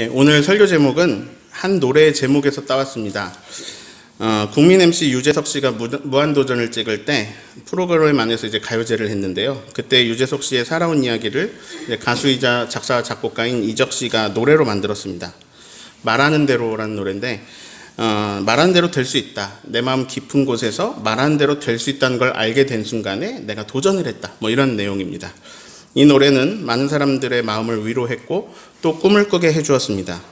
오늘 설교 제목은 한 노래의 제목에서 따왔습니다. 국민 MC 유재석 씨가 무한도전을 찍을 때 프로그램 안에서 이제 가요제를 했는데요. 그때 유재석 씨의 살아온 이야기를 가수이자 작사 작곡가인 이적 씨가 노래로 만들었습니다. 말하는 대로라는 노래인데 말하는 대로 될 수 있다. 내 마음 깊은 곳에서 말하는 대로 될 수 있다는 걸 알게 된 순간에 내가 도전을 했다. 이런 내용입니다. 이 노래는 많은 사람들의 마음을 위로했고 또 꿈을 꾸게 해주었습니다.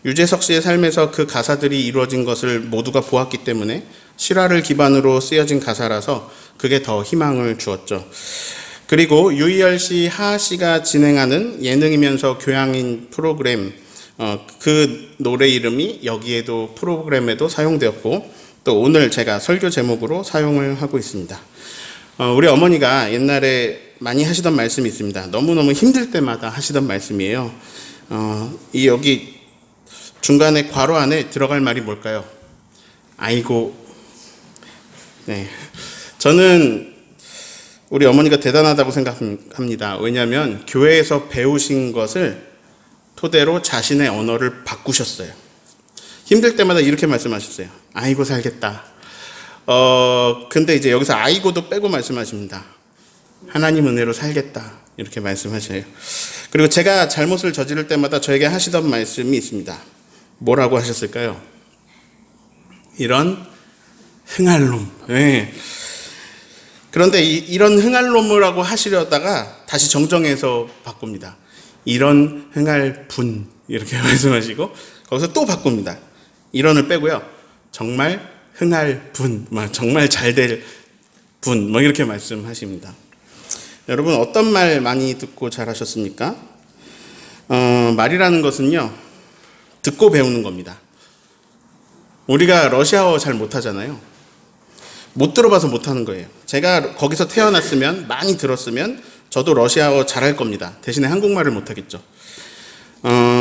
유재석 씨의 삶에서 그 가사들이 이루어진 것을 모두가 보았기 때문에 실화를 기반으로 쓰여진 가사라서 그게 더 희망을 주었죠. 그리고 유희열 씨, 하하 씨가 진행하는 예능이면서 교양인 프로그램, 그 노래 이름이 여기에도 프로그램에도 사용되었고 또 오늘 제가 설교 제목으로 사용을 하고 있습니다. 우리 어머니가 옛날에 많이 하시던 말씀이 있습니다. 너무너무 힘들 때마다 하시던 말씀이에요. 여기 중간에 괄호 안에 들어갈 말이 뭘까요? 아이고. 네. 저는 우리 어머니가 대단하다고 생각합니다. 왜냐하면 교회에서 배우신 것을 토대로 자신의 언어를 바꾸셨어요. 힘들 때마다 이렇게 말씀하셨어요. 아이고 살겠다. 근데 이제 여기서 아이고도 빼고 말씀하십니다. 하나님 은혜로 살겠다. 이렇게 말씀하셔요. 그리고 제가 잘못을 저지를 때마다 저에게 하시던 말씀이 있습니다. 뭐라고 하셨을까요? 이런 흥할 놈. 네. 그런데 이런 흥할 놈이라고 하시려다가 다시 정정해서 바꿉니다. 이런 흥할 분. 이렇게 말씀하시고 거기서 또 바꿉니다. 이런을 빼고요. 정말 흥할 분. 정말 잘 될 분. 이렇게 말씀하십니다. 여러분 어떤 말 많이 듣고 잘하셨습니까? 말이라는 것은요. 듣고 배우는 겁니다. 우리가 러시아어 잘 못하잖아요. 못 들어봐서 못하는 거예요. 제가 거기서 태어났으면 많이 들었으면 저도 러시아어 잘할 겁니다. 대신에 한국말을 못하겠죠.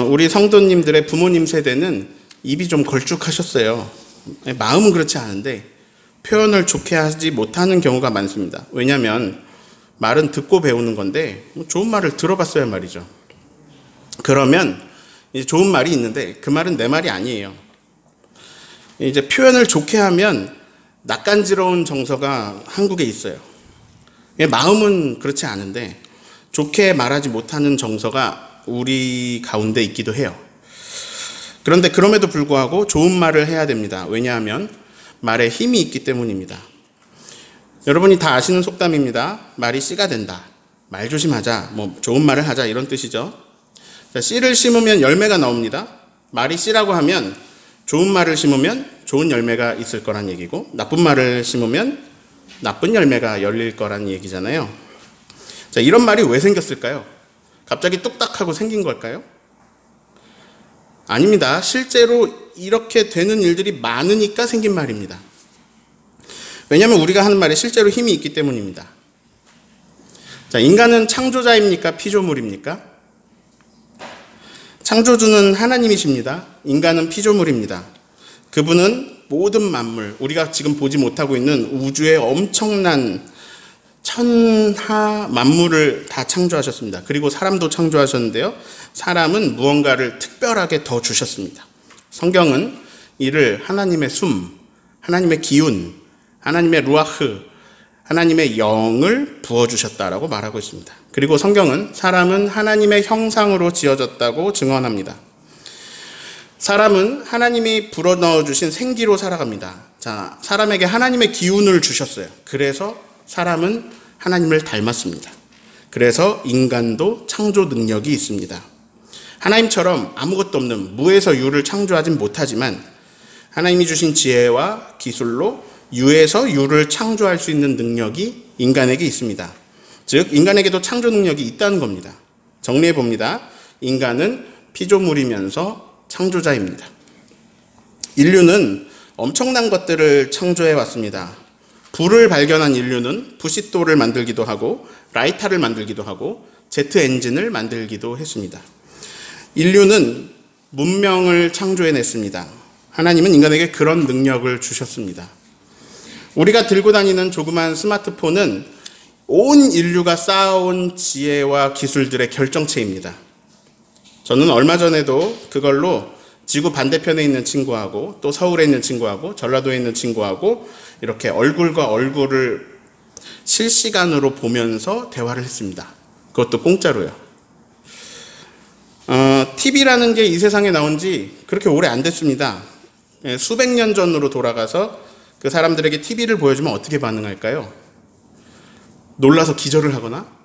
우리 성도님들의 부모님 세대는 입이 좀 걸쭉하셨어요. 마음은 그렇지 않은데 표현을 좋게 하지 못하는 경우가 많습니다. 왜냐하면 말은 듣고 배우는 건데 좋은 말을 들어봤어야 말이죠. 그러면 이제 좋은 말이 있는데 그 말은 내 말이 아니에요. 이제 표현을 좋게 하면 낯간지러운 정서가 한국에 있어요. 마음은 그렇지 않은데 좋게 말하지 못하는 정서가 우리 가운데 있기도 해요. 그런데 그럼에도 불구하고 좋은 말을 해야 됩니다. 왜냐하면 말에 힘이 있기 때문입니다. 여러분이 다 아시는 속담입니다. 말이 씨가 된다. 말 조심하자. 좋은 말을 하자 이런 뜻이죠. 씨를 심으면 열매가 나옵니다. 말이 씨라고 하면 좋은 말을 심으면 좋은 열매가 있을 거란 얘기고 나쁜 말을 심으면 나쁜 열매가 열릴 거란 얘기잖아요. 자, 이런 말이 왜 생겼을까요? 갑자기 뚝딱하고 생긴 걸까요? 아닙니다. 실제로 이렇게 되는 일들이 많으니까 생긴 말입니다. 왜냐하면 우리가 하는 말에 실제로 힘이 있기 때문입니다. 자, 인간은 창조자입니까? 피조물입니까? 창조주는 하나님이십니다. 인간은 피조물입니다. 그분은 모든 만물, 우리가 지금 보지 못하고 있는 우주의 엄청난 천하 만물을 다 창조하셨습니다. 그리고 사람도 창조하셨는데요. 사람은 무언가를 특별하게 더 주셨습니다. 성경은 이를 하나님의 숨, 하나님의 기운, 하나님의 루아흐, 하나님의 영을 부어주셨다라고 말하고 있습니다. 그리고 성경은 사람은 하나님의 형상으로 지어졌다고 증언합니다. 사람은 하나님이 불어넣어주신 생기로 살아갑니다. 자, 사람에게 하나님의 기운을 주셨어요. 그래서 사람은 하나님을 닮았습니다. 그래서 인간도 창조 능력이 있습니다. 하나님처럼 아무것도 없는 무에서 유를 창조하진 못하지만 하나님이 주신 지혜와 기술로 유에서 유를 창조할 수 있는 능력이 인간에게 있습니다. 즉 인간에게도 창조 능력이 있다는 겁니다. 정리해 봅니다. 인간은 피조물이면서 창조자입니다. 인류는 엄청난 것들을 창조해 왔습니다. 불을 발견한 인류는 부싯돌을 만들기도 하고 라이터를 만들기도 하고 제트 엔진을 만들기도 했습니다. 인류는 문명을 창조해냈습니다. 하나님은 인간에게 그런 능력을 주셨습니다. 우리가 들고 다니는 조그만 스마트폰은 온 인류가 쌓아온 지혜와 기술들의 결정체입니다. 저는 얼마 전에도 그걸로 지구 반대편에 있는 친구하고 또 서울에 있는 친구하고 전라도에 있는 친구하고 이렇게 얼굴과 얼굴을 실시간으로 보면서 대화를 했습니다. 그것도 공짜로요. TV라는 게 이 세상에 나온 지 그렇게 오래 안 됐습니다. 수백 년 전으로 돌아가서 그 사람들에게 TV를 보여주면 어떻게 반응할까요? 놀라서 기절을 하거나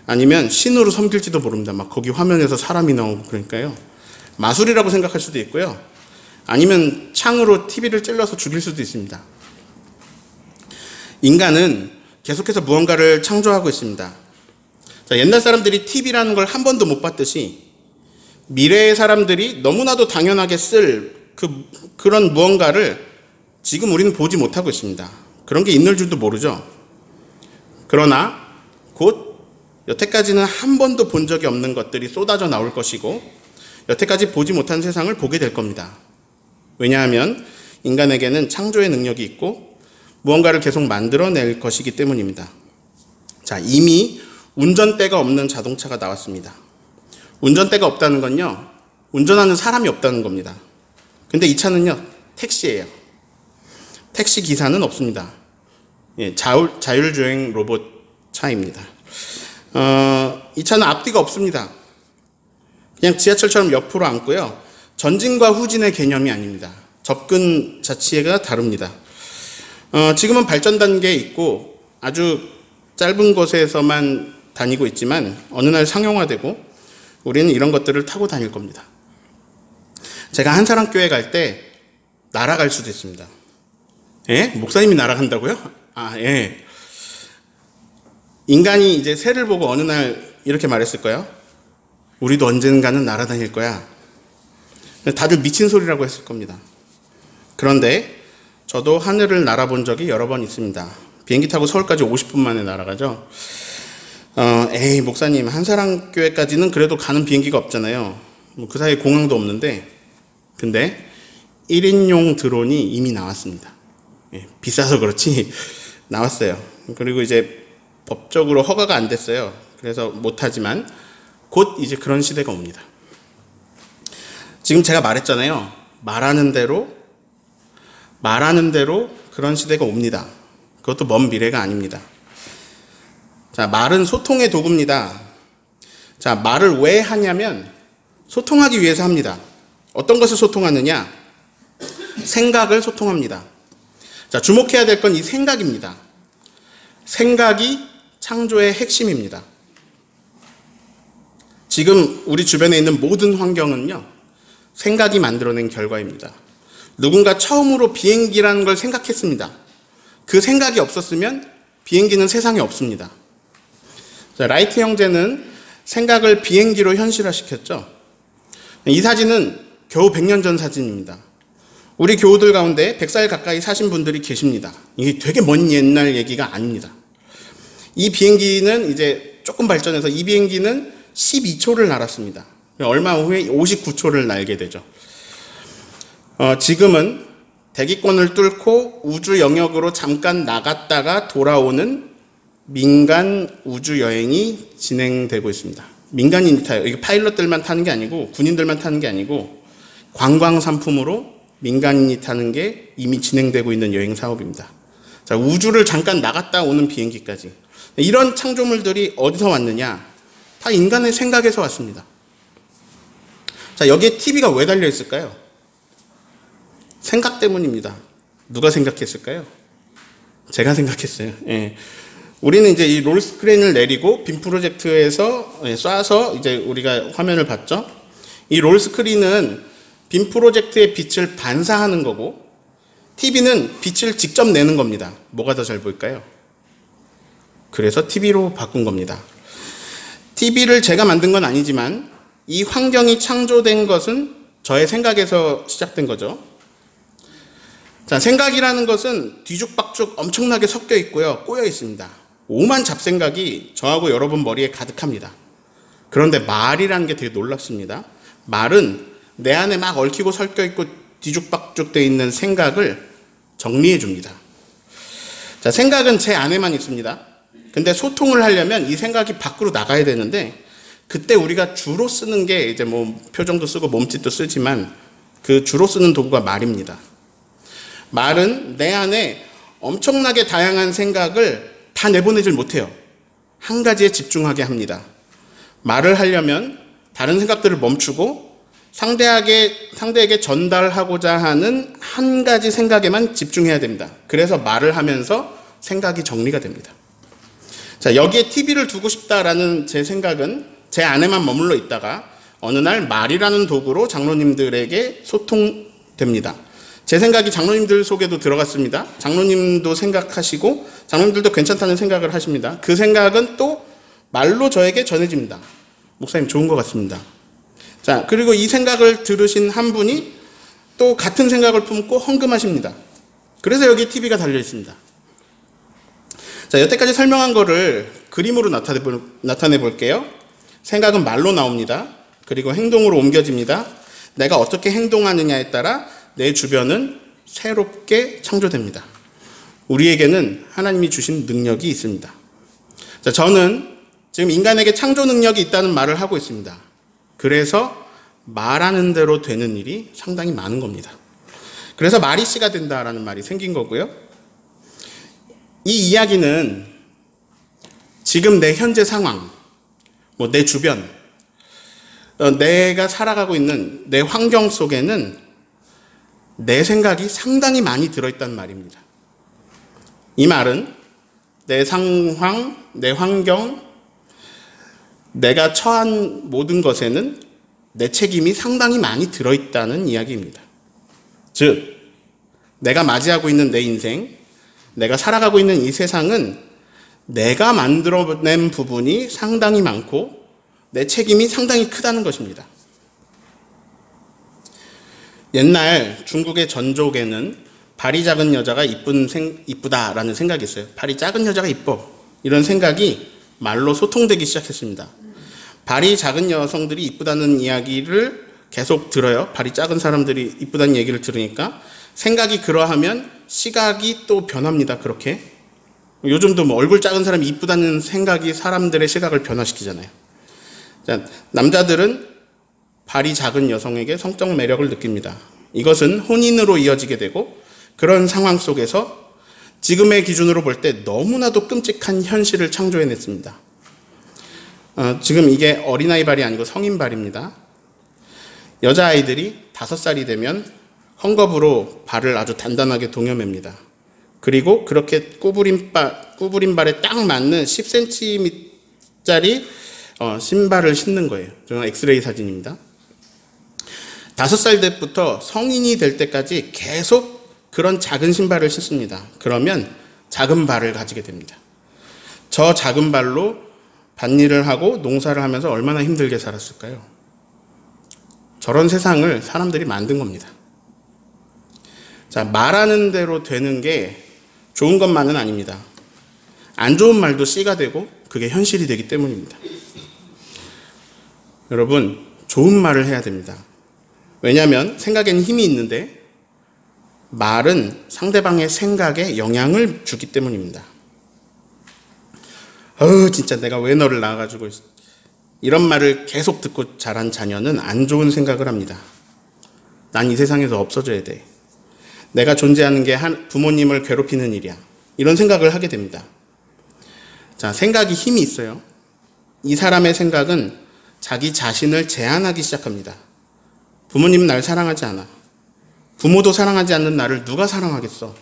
아니면 신으로 섬길지도 모릅니다. 막 거기 화면에서 사람이 나오고 그러니까요. 마술이라고 생각할 수도 있고요. 아니면 창으로 TV를 찔러서 죽일 수도 있습니다. 인간은 계속해서 무언가를 창조하고 있습니다. 자, 옛날 사람들이 TV라는 걸 한 번도 못 봤듯이 미래의 사람들이 너무나도 당연하게 쓸 그런 무언가를 지금 우리는 보지 못하고 있습니다. 그런 게 있는 줄도 모르죠. 그러나 곧 여태까지는 한 번도 본 적이 없는 것들이 쏟아져 나올 것이고 여태까지 보지 못한 세상을 보게 될 겁니다. 왜냐하면 인간에게는 창조의 능력이 있고 무언가를 계속 만들어낼 것이기 때문입니다. 자, 이미 운전대가 없는 자동차가 나왔습니다. 운전대가 없다는 건요, 운전하는 사람이 없다는 겁니다. 근데 이 차는요, 택시예요. 택시 기사는 없습니다. 예, 자율주행 로봇 차입니다. 이 차는 앞뒤가 없습니다. 그냥 지하철처럼 옆으로 앉고요. 전진과 후진의 개념이 아닙니다. 접근 자체가 다릅니다. 지금은 발전 단계에 있고 아주 짧은 곳에서만 다니고 있지만 어느 날 상용화되고 우리는 이런 것들을 타고 다닐 겁니다. 제가 한사랑교회 갈 때 날아갈 수도 있습니다. 예? 목사님이 날아간다고요? 아, 예. 인간이 이제 새를 보고 어느 날 이렇게 말했을 거예요. 우리도 언젠가는 날아다닐 거야. 다들 미친 소리라고 했을 겁니다. 그런데 저도 하늘을 날아본 적이 여러 번 있습니다. 비행기 타고 서울까지 50분 만에 날아가죠. 에이, 목사님, 한사랑교회까지는 그래도 가는 비행기가 없잖아요. 그 사이에 공항도 없는데, 근데 1인용 드론이 이미 나왔습니다. 예, 비싸서 그렇지 나왔어요. 그리고 이제 법적으로 허가가 안 됐어요. 그래서 못하지만 곧 이제 그런 시대가 옵니다. 지금 제가 말했잖아요. 말하는 대로 그런 시대가 옵니다. 그것도 먼 미래가 아닙니다. 자, 말은 소통의 도구입니다. 자, 말을 왜 하냐면 소통하기 위해서 합니다. 어떤 것을 소통하느냐? 생각을 소통합니다. 자, 주목해야 될 건 이 생각입니다. 생각이 창조의 핵심입니다. 지금 우리 주변에 있는 모든 환경은요, 생각이 만들어낸 결과입니다. 누군가 처음으로 비행기라는 걸 생각했습니다. 그 생각이 없었으면 비행기는 세상에 없습니다. 자, 라이트 형제는 생각을 비행기로 현실화시켰죠. 이 사진은 겨우 100년 전 사진입니다. 우리 교우들 가운데 100살 가까이 사신 분들이 계십니다. 이게 되게 먼 옛날 얘기가 아닙니다. 이 비행기는 이제 조금 발전해서 이 비행기는 12초를 날았습니다. 얼마 후에 59초를 날게 되죠. 지금은 대기권을 뚫고 우주 영역으로 잠깐 나갔다가 돌아오는 민간 우주 여행이 진행되고 있습니다. 민간인이 타요. 이게 파일럿들만 타는 게 아니고 군인들만 타는 게 아니고 관광 상품으로 민간인이 타는 게 이미 진행되고 있는 여행 사업입니다. 자, 우주를 잠깐 나갔다 오는 비행기까지. 이런 창조물들이 어디서 왔느냐? 다 인간의 생각에서 왔습니다. 자, 여기에 TV가 왜 달려 있을까요? 생각 때문입니다. 누가 생각했을까요? 제가 생각했어요. 예. 우리는 이제 이 롤 스크린을 내리고 빔 프로젝터에서 쏴서 이제 우리가 화면을 봤죠. 이 롤 스크린은 빔 프로젝트의 빛을 반사하는 거고 TV는 빛을 직접 내는 겁니다. 뭐가 더 잘 보일까요? 그래서 TV로 바꾼 겁니다. TV를 제가 만든 건 아니지만 이 환경이 창조된 것은 저의 생각에서 시작된 거죠. 자, 생각이라는 것은 뒤죽박죽 엄청나게 섞여 있고요. 꼬여 있습니다. 오만 잡생각이 저하고 여러분 머리에 가득합니다. 그런데 말이라는 게 되게 놀랍습니다. 말은 내 안에 막 얽히고 섞여 있고 뒤죽박죽 되어 있는 생각을 정리해 줍니다. 자, 생각은 제 안에만 있습니다. 근데 소통을 하려면 이 생각이 밖으로 나가야 되는데 그때 우리가 주로 쓰는 게 이제 뭐 표정도 쓰고 몸짓도 쓰지만 그 주로 쓰는 도구가 말입니다. 말은 내 안에 엄청나게 다양한 생각을 다 내보내질 못해요. 한 가지에 집중하게 합니다. 말을 하려면 다른 생각들을 멈추고 상대에게 전달하고자 하는 한 가지 생각에만 집중해야 됩니다. 그래서 말을 하면서 생각이 정리가 됩니다. 자, 여기에 TV를 두고 싶다라는 제 생각은 제 안에만 머물러 있다가 어느 날 말이라는 도구로 장로님들에게 소통됩니다. 제 생각이 장로님들 속에도 들어갔습니다. 장로님도 생각하시고 장로님들도 괜찮다는 생각을 하십니다. 그 생각은 또 말로 저에게 전해집니다. 목사님 좋은 것 같습니다. 자, 그리고 이 생각을 들으신 한 분이 또 같은 생각을 품고 헌금하십니다. 그래서 여기 TV가 달려 있습니다. 자, 여태까지 설명한 거를 그림으로 나타내 볼게요. 생각은 말로 나옵니다. 그리고 행동으로 옮겨집니다. 내가 어떻게 행동하느냐에 따라 내 주변은 새롭게 창조됩니다. 우리에게는 하나님이 주신 능력이 있습니다. 자, 저는 지금 인간에게 창조 능력이 있다는 말을 하고 있습니다. 그래서 말하는 대로 되는 일이 상당히 많은 겁니다. 그래서 말이 씨가 된다라는 말이 생긴 거고요. 이 이야기는 지금 내 현재 상황, 내 주변, 내가 살아가고 있는 내 환경 속에는 내 생각이 상당히 많이 들어있다는 말입니다. 이 말은 내 상황, 내 환경, 내가 처한 모든 것에는 내 책임이 상당히 많이 들어있다는 이야기입니다. 즉, 내가 맞이하고 있는 내 인생, 내가 살아가고 있는 이 세상은 내가 만들어낸 부분이 상당히 많고 내 책임이 상당히 크다는 것입니다. 옛날 중국의 전족에는 발이 작은 여자가 이쁘다라는 생각이 있어요. 발이 작은 여자가 이뻐. 이런 생각이 말로 소통되기 시작했습니다. 발이 작은 여성들이 이쁘다는 이야기를 계속 들어요. 발이 작은 사람들이 이쁘다는 얘기를 들으니까 생각이 그러하면 시각이 또 변합니다. 그렇게. 요즘도 얼굴 작은 사람이 이쁘다는 생각이 사람들의 시각을 변화시키잖아요. 자, 남자들은 발이 작은 여성에게 성적 매력을 느낍니다. 이것은 혼인으로 이어지게 되고 그런 상황 속에서 지금의 기준으로 볼 때 너무나도 끔찍한 현실을 창조해냈습니다. 지금 이게 어린아이 발이 아니고 성인 발입니다. 여자아이들이 5살이 되면 헝겊으로 발을 아주 단단하게 동여맵니다. 그리고 그렇게 구부린 발에 딱 맞는 10cm짜리 신발을 신는 거예요. 저는 엑스레이 사진입니다. 5살 때부터 성인이 될 때까지 계속 그런 작은 신발을 신습니다. 그러면 작은 발을 가지게 됩니다. 저 작은 발로 밭일을 하고 농사를 하면서 얼마나 힘들게 살았을까요? 저런 세상을 사람들이 만든 겁니다. 자, 말하는 대로 되는 게 좋은 것만은 아닙니다. 안 좋은 말도 씨가 되고 그게 현실이 되기 때문입니다. 여러분, 좋은 말을 해야 됩니다. 왜냐하면 생각에는 힘이 있는데 말은 상대방의 생각에 영향을 주기 때문입니다. 진짜 내가 왜 너를 낳아가지고 이런 말을 계속 듣고 자란 자녀는 안 좋은 생각을 합니다. 난 이 세상에서 없어져야 돼. 내가 존재하는 게 부모님을 괴롭히는 일이야. 이런 생각을 하게 됩니다. 자, 생각이 힘이 있어요. 이 사람의 생각은 자기 자신을 제한하기 시작합니다. 부모님은 날 사랑하지 않아. 부모도 사랑하지 않는 나를 누가 사랑하겠어?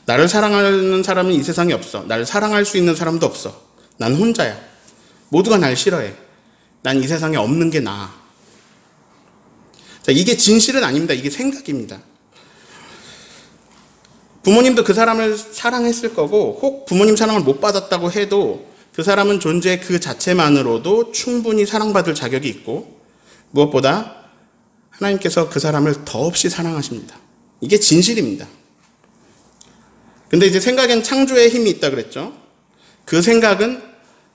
나를 사랑하는 사람은 이 세상에 없어. 나를 사랑할 수 있는 사람도 없어. 난 혼자야. 모두가 날 싫어해. 난 이 세상에 없는 게 나아. 자, 이게 진실은 아닙니다. 이게 생각입니다. 부모님도 그 사람을 사랑했을 거고 혹 부모님 사랑을 못 받았다고 해도 그 사람은 존재 그 자체만으로도 충분히 사랑받을 자격이 있고 무엇보다 하나님께서 그 사람을 더없이 사랑하십니다. 이게 진실입니다. 근데 이제 생각엔 창조의 힘이 있다 그랬죠. 그 생각은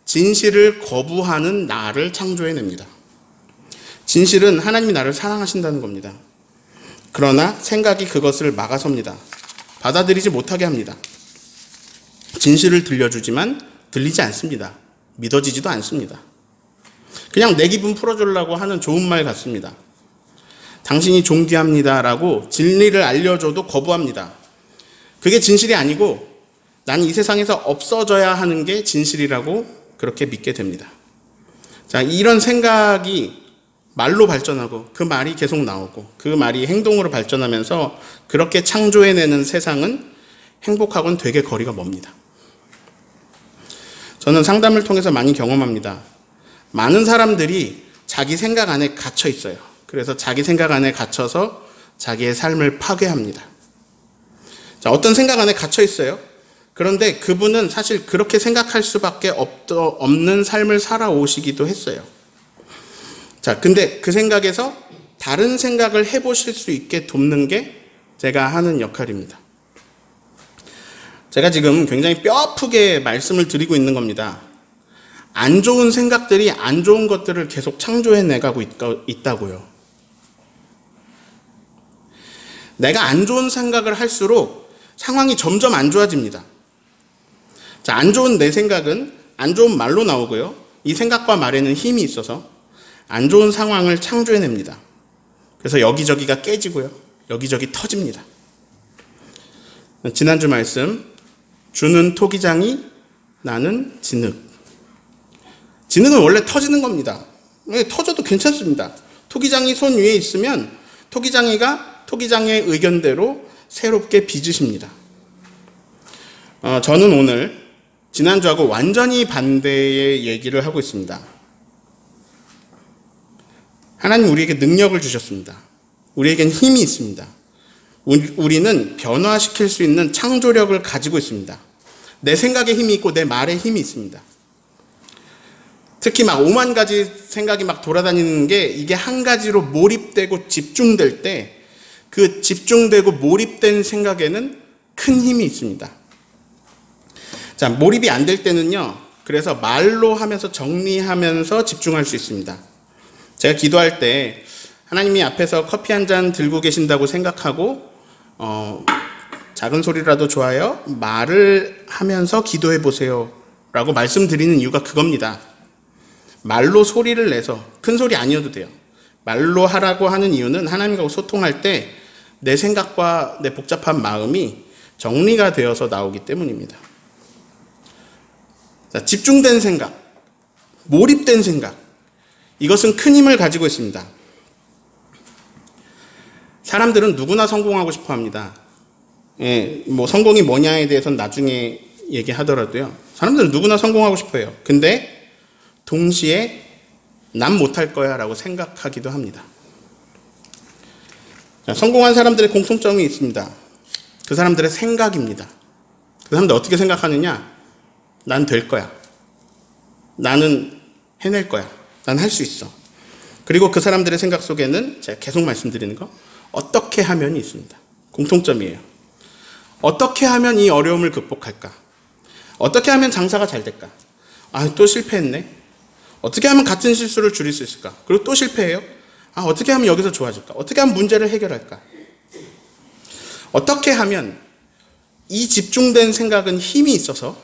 진실을 거부하는 나를 창조해냅니다. 진실은 하나님이 나를 사랑하신다는 겁니다. 그러나 생각이 그것을 막아섭니다. 받아들이지 못하게 합니다. 진실을 들려주지만 들리지 않습니다. 믿어지지도 않습니다. 그냥 내 기분 풀어주려고 하는 좋은 말 같습니다. 당신이 존귀합니다라고 진리를 알려줘도 거부합니다. 그게 진실이 아니고 난 이 세상에서 없어져야 하는 게 진실이라고 그렇게 믿게 됩니다. 자, 이런 생각이 말로 발전하고 그 말이 계속 나오고 그 말이 행동으로 발전하면서 그렇게 창조해내는 세상은 행복하고는 되게 거리가 멉니다. 저는 상담을 통해서 많이 경험합니다. 많은 사람들이 자기 생각 안에 갇혀 있어요. 그래서 자기 생각 안에 갇혀서 자기의 삶을 파괴합니다. 자, 어떤 생각 안에 갇혀 있어요. 그런데 그분은 사실 그렇게 생각할 수밖에 없는 삶을 살아오시기도 했어요. 자, 근데 그 생각에서 다른 생각을 해보실 수 있게 돕는 게 제가 하는 역할입니다. 제가 지금 굉장히 뼈아프게 말씀을 드리고 있는 겁니다. 안 좋은 생각들이 안 좋은 것들을 계속 창조해내가고 있다고요. 내가 안 좋은 생각을 할수록 상황이 점점 안 좋아집니다. 자, 안 좋은 내 생각은 안 좋은 말로 나오고요. 이 생각과 말에는 힘이 있어서 안 좋은 상황을 창조해냅니다. 그래서 여기저기가 깨지고요. 여기저기 터집니다. 지난주 말씀, 주는 토기장이 나는 진흙. 진흙은 원래 터지는 겁니다. 터져도 괜찮습니다. 토기장이 손 위에 있으면 토기장의 의견대로 새롭게 빚으십니다. 저는 오늘 지난주하고 완전히 반대의 얘기를 하고 있습니다. 하나님 우리에게 능력을 주셨습니다. 우리에겐 힘이 있습니다. 우리는 변화시킬 수 있는 창조력을 가지고 있습니다. 내 생각에 힘이 있고 내 말에 힘이 있습니다. 특히 막 5만 가지 생각이 막 돌아다니는 게 이게 한 가지로 몰입되고 집중될 때 그 집중되고 몰입된 생각에는 큰 힘이 있습니다. 자, 몰입이 안 될 때는요, 그래서 말로 하면서 정리하면서 집중할 수 있습니다. 제가 기도할 때 하나님이 앞에서 커피 한 잔 들고 계신다고 생각하고 작은 소리라도 좋아요. 말을 하면서 기도해 보세요 라고 말씀드리는 이유가 그겁니다. 말로 소리를 내서 큰 소리 아니어도 돼요. 말로 하라고 하는 이유는 하나님과 소통할 때 내 생각과 내 복잡한 마음이 정리가 되어서 나오기 때문입니다. 자, 집중된 생각, 몰입된 생각, 이것은 큰 힘을 가지고 있습니다. 사람들은 누구나 성공하고 싶어 합니다. 성공이 뭐냐에 대해서는 나중에 얘기하더라도요. 사람들은 누구나 성공하고 싶어 해요. 근데 동시에 난 못할 거야 라고 생각하기도 합니다. 자, 성공한 사람들의 공통점이 있습니다. 그 사람들의 생각입니다. 그 사람들 어떻게 생각하느냐? 난 될 거야. 나는 해낼 거야. 난 할 수 있어. 그리고 그 사람들의 생각 속에는 제가 계속 말씀드리는 거, 어떻게 하면이 있습니다. 공통점이에요. 어떻게 하면 이 어려움을 극복할까? 어떻게 하면 장사가 잘 될까? 또 실패했네. 어떻게 하면 같은 실수를 줄일 수 있을까? 그리고 또 실패해요. 어떻게 하면 여기서 좋아질까? 어떻게 하면 문제를 해결할까? 어떻게 하면 이 집중된 생각은 힘이 있어서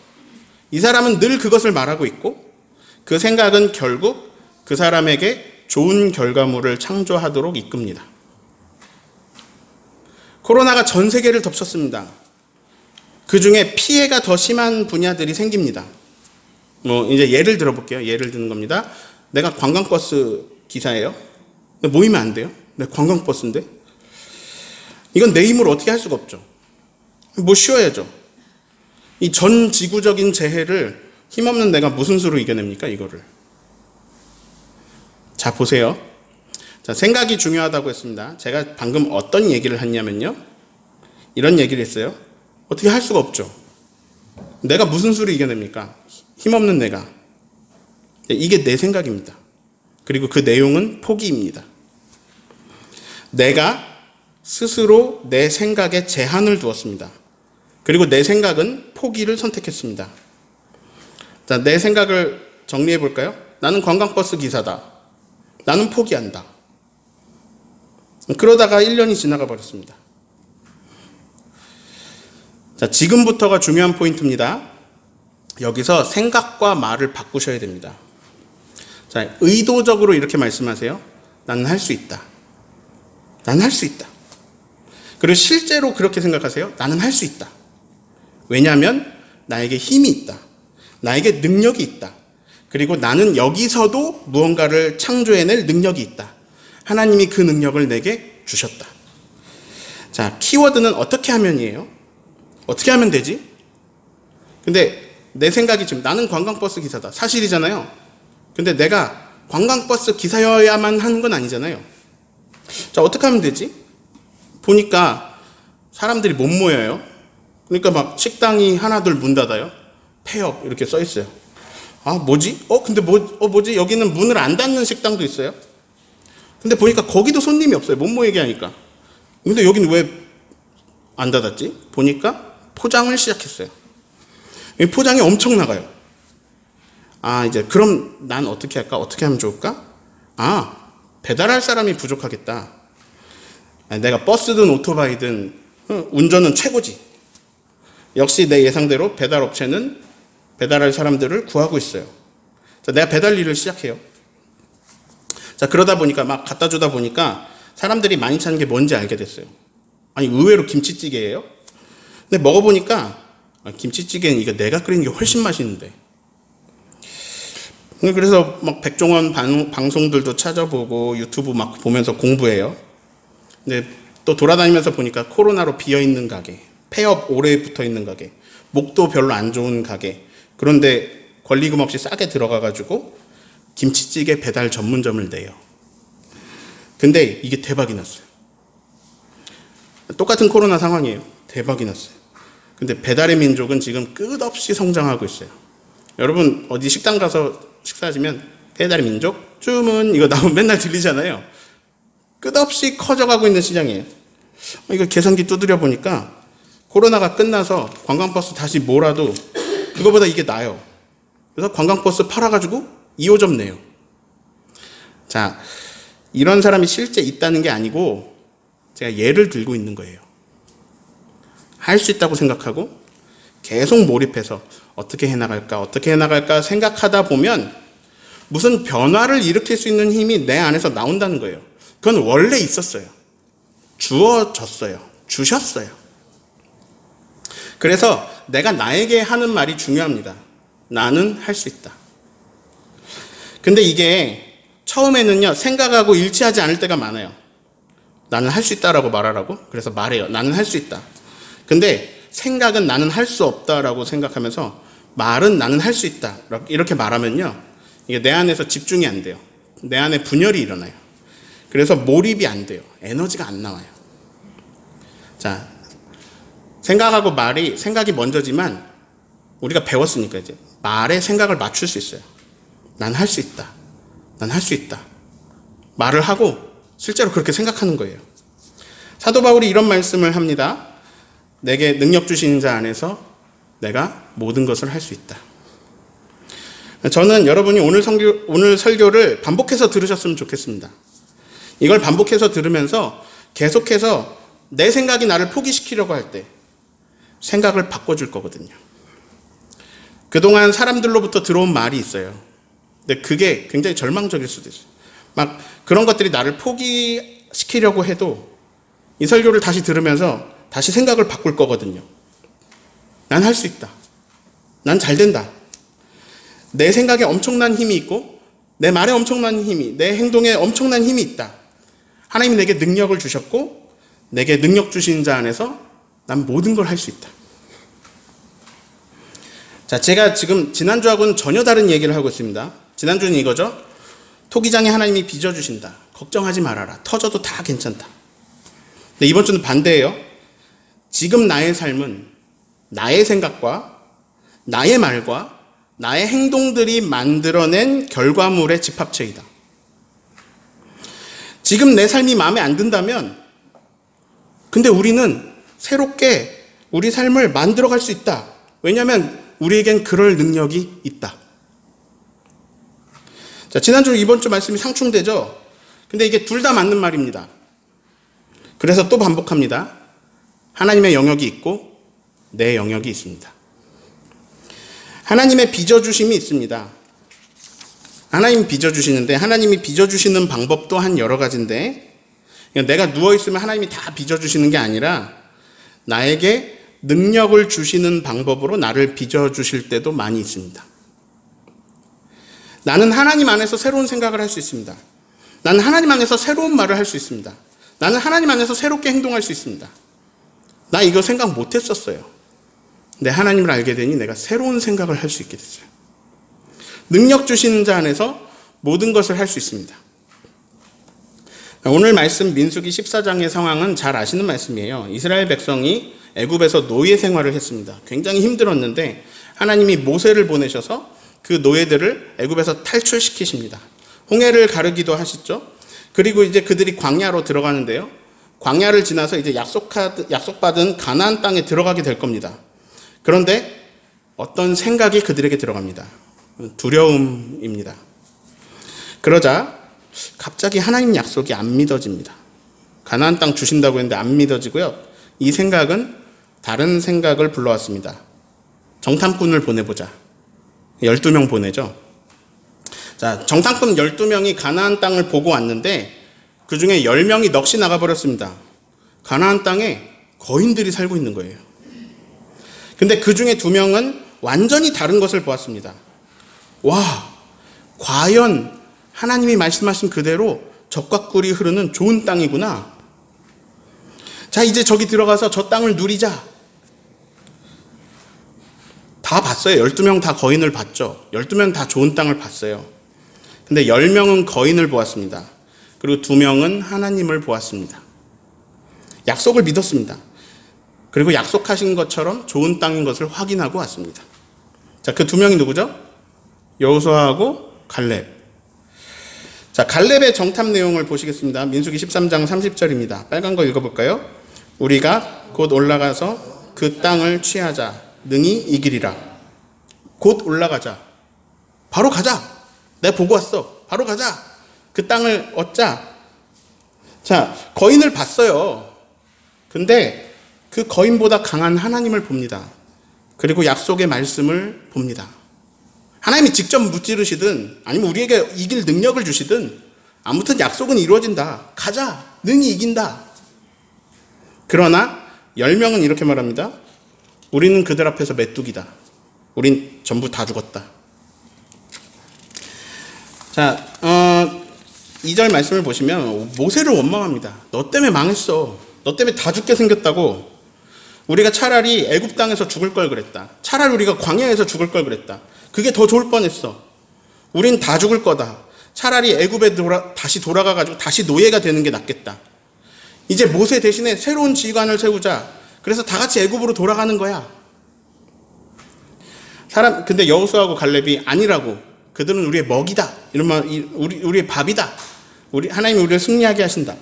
이 사람은 늘 그것을 말하고 있고 그 생각은 결국 그 사람에게 좋은 결과물을 창조하도록 이끕니다. 코로나가 전 세계를 덮쳤습니다. 그 중에 피해가 더 심한 분야들이 생깁니다. 이제 예를 들어볼게요. 예를 드는 겁니다. 내가 관광버스 기사예요. 모이면 안 돼요? 내가 관광버스인데? 이건 내 힘으로 어떻게 할 수가 없죠. 쉬어야죠. 이 전 지구적인 재해를 힘없는 내가 무슨 수로 이겨냅니까, 이거를? 자, 보세요. 자, 생각이 중요하다고 했습니다. 제가 방금 어떤 얘기를 했냐면요. 이런 얘기를 했어요. 어떻게 할 수가 없죠. 내가 무슨 수로 이겨냅니까? 힘없는 내가. 이게 내 생각입니다. 그리고 그 내용은 포기입니다. 내가 스스로 내 생각에 제한을 두었습니다. 그리고 내 생각은 포기를 선택했습니다. 자, 내 생각을 정리해 볼까요? 나는 관광버스 기사다. 나는 포기한다. 그러다가 1년이 지나가 버렸습니다. 자, 지금부터가 중요한 포인트입니다. 여기서 생각과 말을 바꾸셔야 됩니다. 자, 의도적으로 이렇게 말씀하세요. 나는 할 수 있다. 나는 할 수 있다. 그리고 실제로 그렇게 생각하세요. 나는 할 수 있다. 왜냐하면 나에게 힘이 있다. 나에게 능력이 있다. 그리고 나는 여기서도 무언가를 창조해낼 능력이 있다. 하나님이 그 능력을 내게 주셨다. 자, 키워드는 어떻게 하면이에요? 어떻게 하면 되지? 근데 내 생각이 지금 나는 관광버스 기사다. 사실이잖아요. 근데 내가 관광버스 기사여야만 하는 건 아니잖아요. 자, 어떻게 하면 되지? 보니까 사람들이 못 모여요. 그러니까 막 식당이 하나둘 문 닫아요. 폐업 이렇게 써 있어요. 아, 뭐지? 근데 뭐지? 여기는 문을 안 닫는 식당도 있어요. 근데 보니까 거기도 손님이 없어요. 못 모이게 하니까. 근데 여기는 왜 안 닫았지? 보니까 포장을 시작했어요. 포장이 엄청 나가요. 아, 이제 그럼 난 어떻게 할까? 어떻게 하면 좋을까? 아, 배달할 사람이 부족하겠다. 내가 버스든 오토바이든 운전은 최고지. 역시 내 예상대로 배달업체는 배달할 사람들을 구하고 있어요. 자, 내가 배달 일을 시작해요. 자, 그러다 보니까 막 갖다 주다 보니까 사람들이 많이 찾는 게 뭔지 알게 됐어요. 아니, 의외로 김치찌개예요. 근데 먹어보니까 김치찌개는 이거 내가 끓이는 게 훨씬 맛있는데. 그래서 막 백종원 방송들도 찾아보고 유튜브 막 보면서 공부해요. 근데 또 돌아다니면서 보니까 코로나로 비어있는 가게, 폐업 오래 붙어있는 가게, 목도 별로 안 좋은 가게, 그런데 권리금 없이 싸게 들어가가지고 김치찌개 배달 전문점을 내요. 근데 이게 대박이 났어요. 똑같은 코로나 상황이에요. 대박이 났어요. 근데 배달의 민족은 지금 끝없이 성장하고 있어요. 여러분 어디 식당 가서 식사하시면 배달의 민족 주문 이거 나오면 맨날 들리잖아요. 끝없이 커져가고 있는 시장이에요. 이거 계산기 두드려 보니까 코로나가 끝나서 관광버스 다시 몰아도 그거보다 이게 나아요. 그래서 관광버스 팔아가지고 2호점 내요. 자, 이런 사람이 실제 있다는 게 아니고 제가 예를 들고 있는 거예요. 할 수 있다고 생각하고 계속 몰입해서 어떻게 해나갈까 생각하다 보면 무슨 변화를 일으킬 수 있는 힘이 내 안에서 나온다는 거예요. 그건 원래 있었어요. 주어졌어요. 주셨어요. 그래서 내가 나에게 하는 말이 중요합니다. 나는 할 수 있다. 근데 이게 처음에는요, 생각하고 일치하지 않을 때가 많아요. 나는 할 수 있다라고 말하라고? 그래서 말해요. 나는 할 수 있다. 근데 생각은 나는 할 수 없다라고 생각하면서 말은 나는 할 수 있다. 이렇게 말하면요, 이게 내 안에서 집중이 안 돼요. 내 안에 분열이 일어나요. 그래서 몰입이 안 돼요. 에너지가 안 나와요. 자, 생각하고 말이, 생각이 먼저지만 우리가 배웠으니까 이제 말에 생각을 맞출 수 있어요. 난 할 수 있다. 난 할 수 있다. 말을 하고 실제로 그렇게 생각하는 거예요. 사도 바울이 이런 말씀을 합니다. 내게 능력 주신 자 안에서 내가 모든 것을 할 수 있다. 저는 여러분이 오늘 설교를 반복해서 들으셨으면 좋겠습니다. 이걸 반복해서 들으면서 계속해서 내 생각이 나를 포기시키려고 할 때 생각을 바꿔줄 거거든요. 그동안 사람들로부터 들어온 말이 있어요. 근데 그게 굉장히 절망적일 수도 있어요. 막 그런 것들이 나를 포기시키려고 해도 이 설교를 다시 들으면서 다시 생각을 바꿀 거거든요. 난 할 수 있다. 난 잘 된다. 내 생각에 엄청난 힘이 있고 내 말에 엄청난 힘이, 내 행동에 엄청난 힘이 있다. 하나님이 내게 능력을 주셨고 내게 능력 주신 자 안에서 난 모든 걸 할 수 있다. 자, 제가 지금 지난주하고는 전혀 다른 얘기를 하고 있습니다. 지난주는 이거죠. 토기장에 하나님이 빚어주신다. 걱정하지 말아라. 터져도 다 괜찮다. 근데 이번 주는 반대예요. 지금 나의 삶은 나의 생각과 나의 말과 나의 행동들이 만들어낸 결과물의 집합체이다. 지금 내 삶이 마음에 안 든다면 근데 우리는 새롭게 우리 삶을 만들어갈 수 있다. 왜냐하면 우리에겐 그럴 능력이 있다. 자, 지난주 이번 주 말씀이 상충되죠? 근데 이게 둘 다 맞는 말입니다. 그래서 또 반복합니다. 하나님의 영역이 있고 내 영역이 있습니다. 하나님의 빚어주심이 있습니다. 하나님이 빚어주시는데 하나님이 빚어주시는 방법도 한 여러 가지인데 내가 누워있으면 하나님이 다 빚어주시는 게 아니라 나에게 능력을 주시는 방법으로 나를 빚어주실 때도 많이 있습니다. 나는 하나님 안에서 새로운 생각을 할 수 있습니다. 나는 하나님 안에서 새로운 말을 할 수 있습니다. 나는 하나님 안에서 새롭게 행동할 수 있습니다. 나 이거 생각 못 했었어요. 근데 하나님을 알게 되니 내가 새로운 생각을 할 수 있게 됐어요. 능력 주시는 자 안에서 모든 것을 할 수 있습니다. 오늘 말씀 민수기 14장의 상황은 잘 아시는 말씀이에요. 이스라엘 백성이 애굽에서 노예 생활을 했습니다. 굉장히 힘들었는데 하나님이 모세를 보내셔서 그 노예들을 애굽에서 탈출시키십니다. 홍해를 가르기도 하시죠. 그리고 이제 그들이 광야로 들어가는데요. 광야를 지나서 이제 약속받은 가나안 땅에 들어가게 될 겁니다. 그런데 어떤 생각이 그들에게 들어갑니다. 두려움입니다. 그러자 갑자기 하나님 약속이 안 믿어집니다. 가나안 땅 주신다고 했는데 안 믿어지고요. 이 생각은 다른 생각을 불러왔습니다. 정탐꾼을 보내보자. 12명 보내죠. 자, 정탐꾼 12명이 가나안 땅을 보고 왔는데 그 중에 10명이 넋이 나가버렸습니다. 가나안 땅에 거인들이 살고 있는 거예요. 근데 그 중에 2명은 완전히 다른 것을 보았습니다. 와, 과연 하나님이 말씀하신 그대로 젖과 꿀이 흐르는 좋은 땅이구나. 자, 이제 저기 들어가서 저 땅을 누리자. 다 봤어요. 12명 다 거인을 봤죠. 12명 다 좋은 땅을 봤어요. 근데 10명은 거인을 보았습니다. 그리고 2명은 하나님을 보았습니다. 약속을 믿었습니다. 그리고 약속하신 것처럼 좋은 땅인 것을 확인하고 왔습니다. 자, 그 2명이 누구죠? 여호수아하고 갈렙. 자, 갈렙의 정탐 내용을 보시겠습니다. 민수기 13장 30절입니다. 빨간 거 읽어볼까요? 우리가 곧 올라가서 그 땅을 취하자. 능히 이기리라. 곧 올라가자. 바로 가자. 내가 보고 왔어. 바로 가자. 그 땅을 얻자. 자, 거인을 봤어요. 근데 그 거인보다 강한 하나님을 봅니다. 그리고 약속의 말씀을 봅니다. 하나님이 직접 무찌르시든 아니면 우리에게 이길 능력을 주시든 아무튼 약속은 이루어진다. 가자. 능히 이긴다. 그러나 10명은 이렇게 말합니다. 우리는 그들 앞에서 메뚜기다. 우린 전부 다 죽었다. 자, 2절 말씀을 보시면 모세를 원망합니다. 너 때문에 망했어. 너 때문에 다 죽게 생겼다고. 우리가 차라리 애굽 땅에서 죽을 걸 그랬다. 차라리 우리가 광야에서 죽을 걸 그랬다. 그게 더 좋을 뻔했어. 우린 다 죽을 거다. 차라리 애굽에 다시 돌아가가지고 다시 노예가 되는 게 낫겠다. 이제 모세 대신에 새로운 지휘관을 세우자. 그래서 다 같이 애굽으로 돌아가는 거야. 근데 여호수아하고 갈렙이 아니라고. 그들은 우리의 먹이다. 이러면 우리의 밥이다. 하나님이 우리를 승리하게 하신다.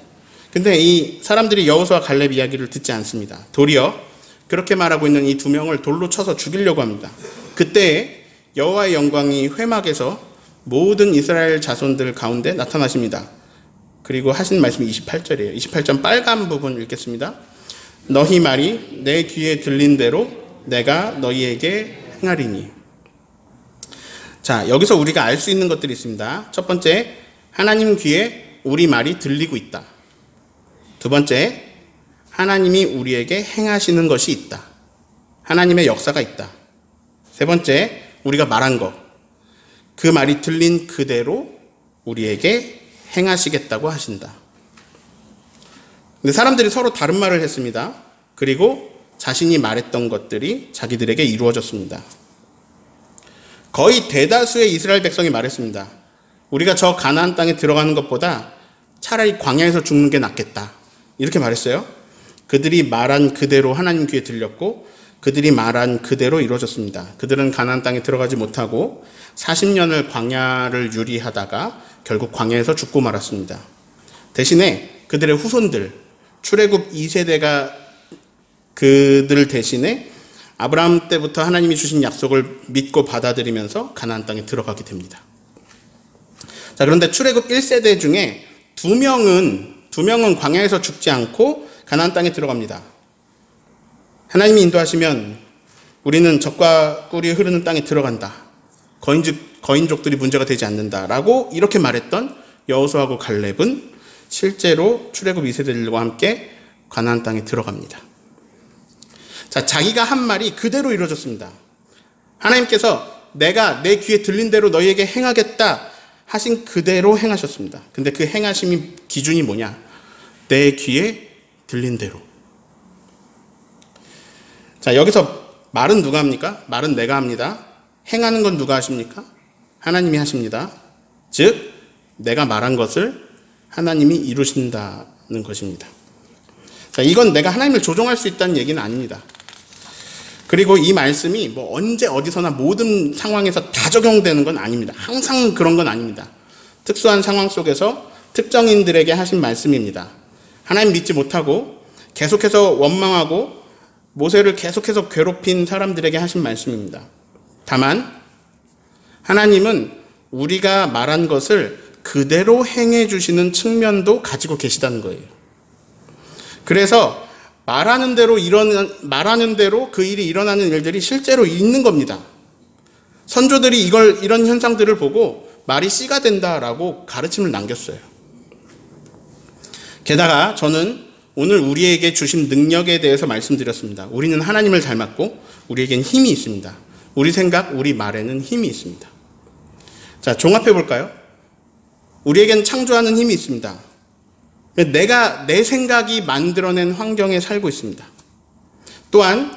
근데 이 사람들이 여호수아 갈렙 이야기를 듣지 않습니다. 도리어 그렇게 말하고 있는 이 2명을 돌로 쳐서 죽이려고 합니다. 그때 여호와의 영광이 회막에서 모든 이스라엘 자손들 가운데 나타나십니다. 그리고 하신 말씀이 28절이에요. 28절 빨간 부분 읽겠습니다. 너희 말이 내 귀에 들린 대로 내가 너희에게 행하리니. 자, 여기서 우리가 알 수 있는 것들이 있습니다. 첫 번째, 하나님 귀에 우리 말이 들리고 있다. 두 번째, 하나님이 우리에게 행하시는 것이 있다. 하나님의 역사가 있다. 세 번째, 우리가 말한 것. 그 말이 들린 그대로 우리에게 행하시겠다고 하신다. 근데 사람들이 서로 다른 말을 했습니다. 그리고 자신이 말했던 것들이 자기들에게 이루어졌습니다. 거의 대다수의 이스라엘 백성이 말했습니다. 우리가 저 가나안 땅에 들어가는 것보다 차라리 광야에서 죽는 게 낫겠다. 이렇게 말했어요. 그들이 말한 그대로 하나님 귀에 들렸고 그들이 말한 그대로 이루어졌습니다. 그들은 가나안 땅에 들어가지 못하고 40년을 광야를 유리하다가 결국 광야에서 죽고 말았습니다. 대신에 그들의 후손들, 출애굽 2세대가 그들 대신에 아브라함 때부터 하나님이 주신 약속을 믿고 받아들이면서 가나안 땅에 들어가게 됩니다. 자, 그런데 출애굽 1세대 중에 두 명은 광야에서 죽지 않고 가나안 땅에 들어갑니다. 하나님이 인도하시면 우리는 젖과 꿀이 흐르는 땅에 들어간다. 거인족들이 문제가 되지 않는다라고 이렇게 말했던 여호수아하고 갈렙은 실제로 출애굽 2세대들과 함께 가나안 땅에 들어갑니다. 자, 자기가 한 말이 그대로 이루어졌습니다. 하나님께서 내가 내 귀에 들린 대로 너희에게 행하겠다 하신 그대로 행하셨습니다. 근데 그 행하심이 기준이 뭐냐? 내 귀에 들린 대로. 자, 여기서 말은 누가 합니까? 말은 내가 합니다. 행하는 건 누가 하십니까? 하나님이 하십니다. 즉, 내가 말한 것을 하나님이 이루신다는 것입니다. 자, 이건 내가 하나님을 조종할 수 있다는 얘기는 아닙니다. 그리고 이 말씀이 뭐 언제 어디서나 모든 상황에서 다 적용되는 건 아닙니다. 항상 그런 건 아닙니다. 특수한 상황 속에서 특정인들에게 하신 말씀입니다. 하나님 믿지 못하고 계속해서 원망하고 모세를 계속해서 괴롭힌 사람들에게 하신 말씀입니다. 다만 하나님은 우리가 말한 것을 그대로 행해 주시는 측면도 가지고 계시다는 거예요. 그래서 말하는 대로 그 일이 일어나는 일들이 실제로 있는 겁니다. 선조들이 이런 현상들을 보고 말이 씨가 된다라고 가르침을 남겼어요. 게다가 저는 오늘 우리에게 주신 능력에 대해서 말씀드렸습니다. 우리는 하나님을 닮았고 우리에겐 힘이 있습니다. 우리 생각, 우리 말에는 힘이 있습니다. 자, 종합해 볼까요? 우리에겐 창조하는 힘이 있습니다. 내가 내 생각이 만들어낸 환경에 살고 있습니다. 또한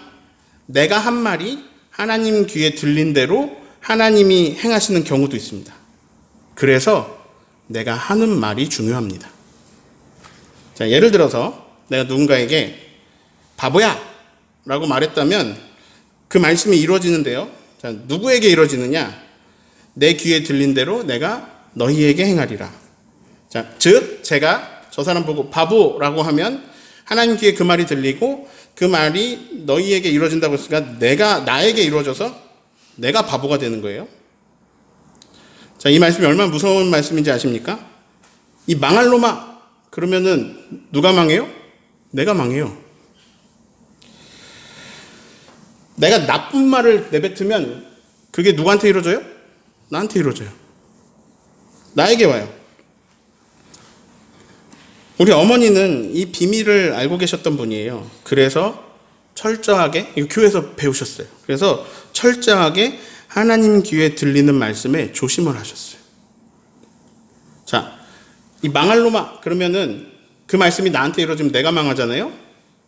내가 한 말이 하나님 귀에 들린 대로 하나님이 행하시는 경우도 있습니다. 그래서 내가 하는 말이 중요합니다. 자, 예를 들어서 내가 누군가에게 바보야! 라고 말했다면 그 말씀이 이루어지는데요. 자, 누구에게 이루어지느냐? 내 귀에 들린 대로 내가 너희에게 행하리라. 자, 즉 제가 저 사람 보고 바보라고 하면 하나님 귀에 그 말이 들리고 그 말이 너희에게 이루어진다고 했으니까 나에게 이루어져서 내가 바보가 되는 거예요. 자, 이 말씀이 얼마나 무서운 말씀인지 아십니까? 이 망할 놈아! 그러면은 누가 망해요? 내가 망해요. 내가 나쁜 말을 내뱉으면 그게 누구한테 이루어져요? 나한테 이루어져요. 나에게 와요. 우리 어머니는 이 비밀을 알고 계셨던 분이에요. 그래서 철저하게, 이거 교회에서 배우셨어요. 그래서 철저하게 하나님 귀에 들리는 말씀에 조심을 하셨어요. 자, 이 망할 놈아! 그러면은 그 말씀이 나한테 이루어지면 내가 망하잖아요?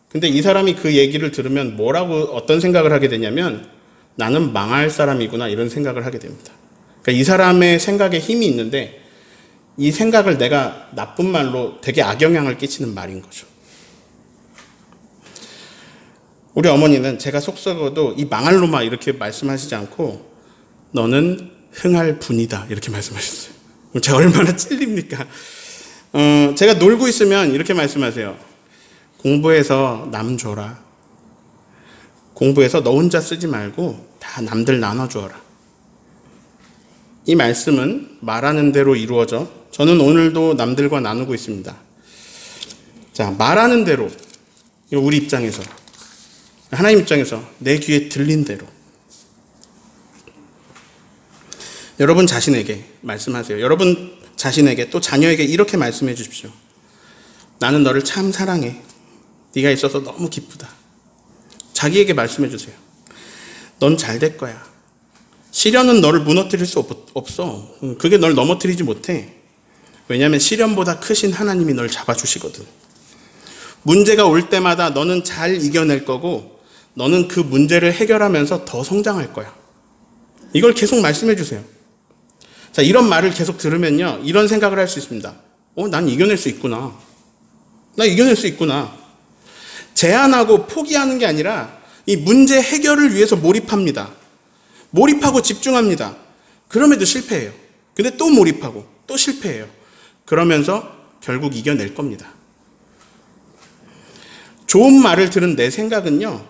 근데 이 사람이 그 얘기를 들으면 어떤 생각을 하게 되냐면 나는 망할 사람이구나 이런 생각을 하게 됩니다. 그러니까 이 사람의 생각에 힘이 있는데 이 생각을 내가 나쁜 말로 되게 악영향을 끼치는 말인 거죠. 우리 어머니는 제가 속 썩어도 이 망할 놈아 이렇게 말씀하시지 않고 너는 흥할 분이다 이렇게 말씀하셨어요. 제가 얼마나 찔립니까? 제가 놀고 있으면 이렇게 말씀하세요. 공부해서 남 줘라. 공부해서 너 혼자 쓰지 말고 다 남들 나눠주어라. 이 말씀은 말하는 대로 이루어져 저는 오늘도 남들과 나누고 있습니다. 자, 말하는 대로 우리 입장에서 하나님 입장에서 내 귀에 들린 대로 여러분 자신에게 말씀하세요. 여러분 자신에게 또 자녀에게 이렇게 말씀해 주십시오. 나는 너를 참 사랑해. 네가 있어서 너무 기쁘다. 자기에게 말씀해 주세요. 넌 잘 될 거야. 시련은 너를 무너뜨릴 수 없어. 그게 널 넘어뜨리지 못해. 왜냐하면 시련보다 크신 하나님이 널 잡아주시거든. 문제가 올 때마다 너는 잘 이겨낼 거고 너는 그 문제를 해결하면서 더 성장할 거야. 이걸 계속 말씀해 주세요. 자, 이런 말을 계속 들으면요, 이런 생각을 할 수 있습니다. 난 이겨낼 수 있구나. 나 이겨낼 수 있구나. 제한하고 포기하는 게 아니라 이 문제 해결을 위해서 몰입합니다. 몰입하고 집중합니다. 그럼에도 실패해요. 근데 또 몰입하고 또 실패해요. 그러면서 결국 이겨낼 겁니다. 좋은 말을 들은 내 생각은요,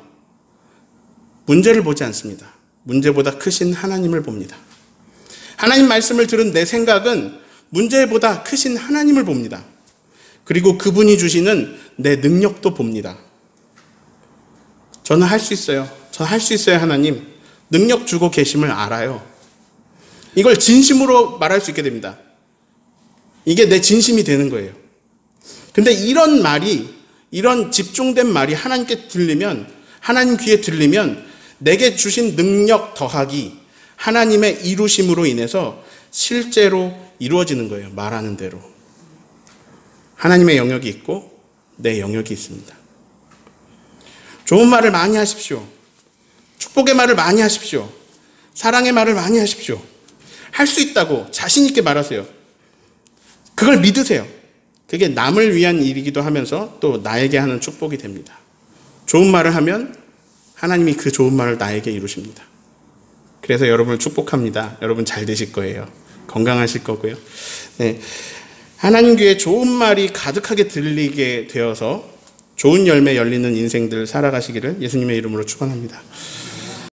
문제를 보지 않습니다. 문제보다 크신 하나님을 봅니다. 하나님 말씀을 들은 내 생각은 문제보다 크신 하나님을 봅니다. 그리고 그분이 주시는 내 능력도 봅니다. 저는 할 수 있어요. 저는 할 수 있어요, 하나님. 능력 주고 계심을 알아요. 이걸 진심으로 말할 수 있게 됩니다. 이게 내 진심이 되는 거예요. 근데 이런 말이, 이런 집중된 말이 하나님께 들리면, 하나님 귀에 들리면 내게 주신 능력 더하기 하나님의 이루심으로 인해서 실제로 이루어지는 거예요. 말하는 대로. 하나님의 영역이 있고 내 영역이 있습니다. 좋은 말을 많이 하십시오. 축복의 말을 많이 하십시오. 사랑의 말을 많이 하십시오. 할 수 있다고 자신 있게 말하세요. 그걸 믿으세요. 그게 남을 위한 일이기도 하면서 또 나에게 하는 축복이 됩니다. 좋은 말을 하면 하나님이 그 좋은 말을 나에게 이루십니다. 그래서 여러분을 축복합니다. 여러분 잘 되실 거예요. 건강하실 거고요. 네. 하나님 귀에 좋은 말이 가득하게 들리게 되어서 좋은 열매 열리는 인생들 살아가시기를 예수님의 이름으로 축원합니다.